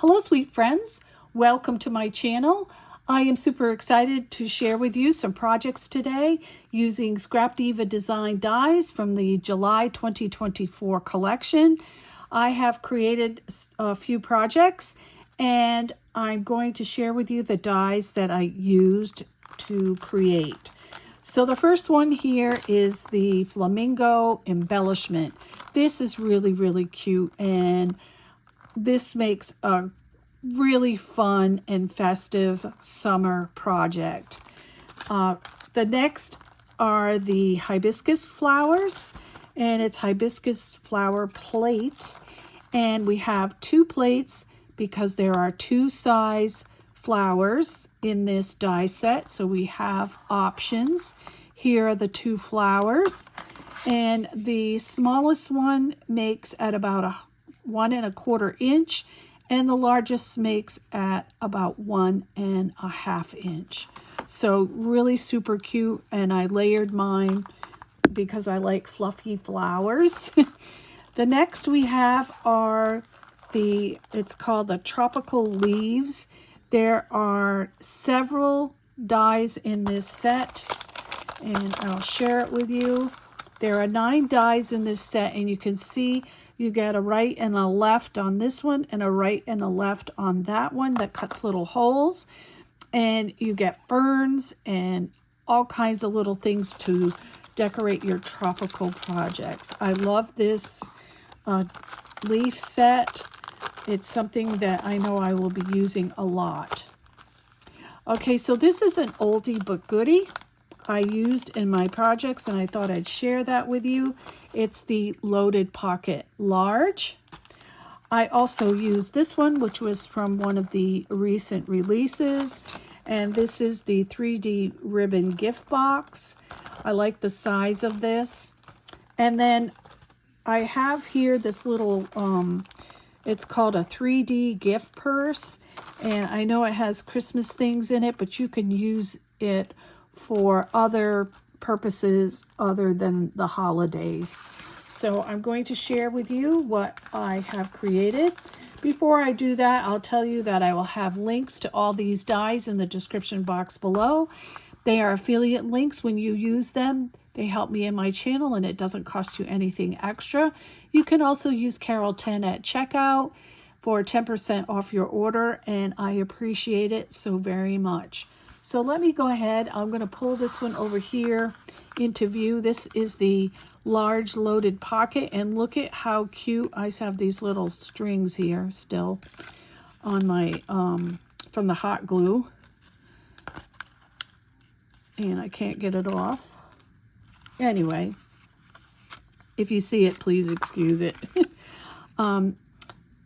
Hello, sweet friends. Welcome to my channel. I am super excited to share with you some projects today using Scrapdiva Design Dies from the July 2024 collection. I have created a few projects and I'm going to share with you the dies that I used to create. So the first one here is the Flamingo Embellishment. This is really cute, and this makes a really fun and festive summer project. The next are the hibiscus flowers, and it's hibiscus flower plate. And we have two plates because there are two size flowers in this die set, so we have options. Here are the two flowers, and the smallest one makes at about 1 1/4 inch, and the largest makes at about 1 1/2 inch. So really super cute, and I layered mine because I like fluffy flowers. The next we have are it's called the tropical leaves. There are several dies in this set, and I'll share it with you. There are 9 dies in this set, and you can see you get a right and a left on this one and a right and a left on that one that cuts little holes. And you get ferns and all kinds of little things to decorate your tropical projects. I love this leaf set. It's something that I know I will be using a lot. Okay, so this is an oldie but goodie I used in my projects, and I thought I'd share that with you. It's the Loaded Pocket Large. I also used this one, which was from one of the recent releases, and this is the 3D ribbon gift box. I like the size of this. And then I have here this little, it's called a 3D gift purse, and I know it has Christmas things in it, but you can use it for other purposes other than the holidays. So I'm going to share with you what I have created. Before I do that, I'll tell you that I will have links to all these dies in the description box below. They are affiliate links. When you use them, they help me in my channel, and it doesn't cost you anything extra. You can also use Carol 10 at checkout for 10% off your order, and I appreciate it so very much. So let me go ahead. I'm going to pull this one over here into view. This is the large loaded pocket, and look at how cute. I have these little strings here still on my from the hot glue, and I can't get it off. Anyway, if you see it, please excuse it.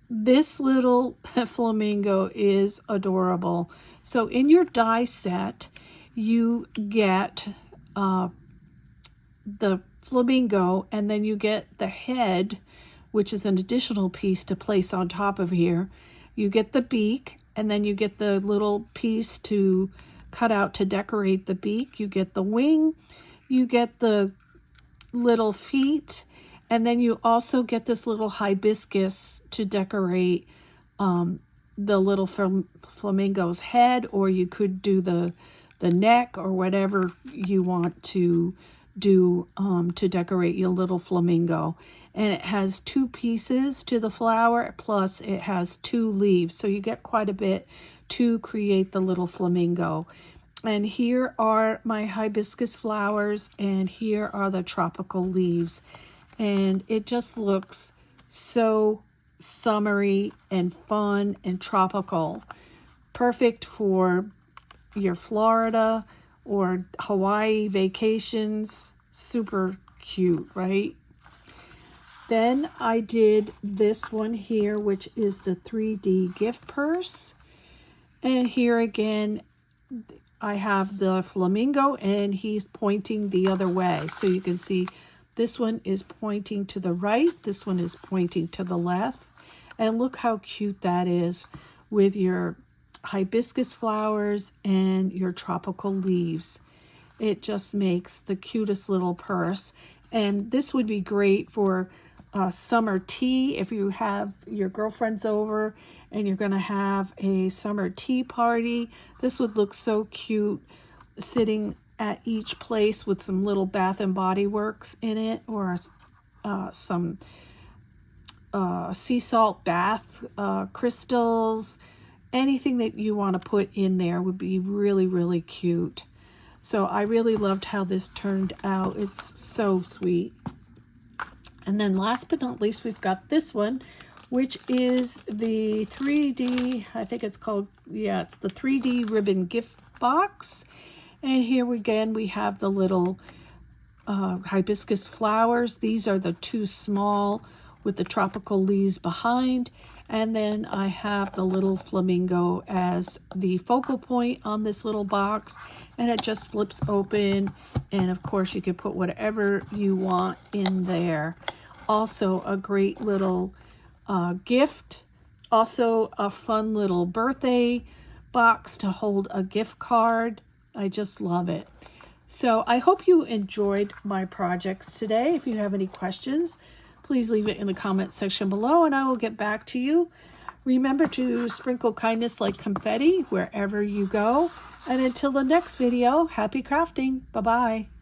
This little flamingo is adorable. So in your die set, you get the flamingo, and then you get the head, which is an additional piece to place on top of here. You get the beak, and then you get the little piece to cut out to decorate the beak. You get the wing, you get the little feet, and then you also get this little hibiscus to decorate the little flamingo's head, or you could do the neck, or whatever you want to do to decorate your little flamingo. And it has 2 pieces to the flower, plus it has 2 leaves, so you get quite a bit to create the little flamingo. And here are my hibiscus flowers, and here are the tropical leaves, and it just looks so summery and fun and tropical. Perfect for your Florida or Hawaii vacations. Super cute, right? Then I did this one here, which is the 3D gift purse. And here again, I have the flamingo, and he's pointing the other way. So you can see this one is pointing to the right, this one is pointing to the left. And look how cute that is with your hibiscus flowers and your tropical leaves. It just makes the cutest little purse. And this would be great for summer tea. If you have your girlfriends over and you're going to have a summer tea party, this would look so cute sitting at each place with some little Bath and Body Works in it, or some sea salt bath crystals. Anything that you want to put in there would be really, really cute. So I really loved how this turned out. It's so sweet. And then last but not least, we've got this one, which is the 3D, I think it's called, yeah, it's the 3D ribbon gift box. And here again, we have the little hibiscus flowers. These are the two small with the tropical leaves behind. And then I have the little flamingo as the focal point on this little box, and it just flips open, and of course you can put whatever you want in there. Also a great little gift, also a fun little birthday box to hold a gift card. I just love it. So I hope you enjoyed my projects today. If you have any questions, please leave it in the comment section below and I will get back to you. Remember to sprinkle kindness like confetti wherever you go. And until the next video, happy crafting. Bye-bye.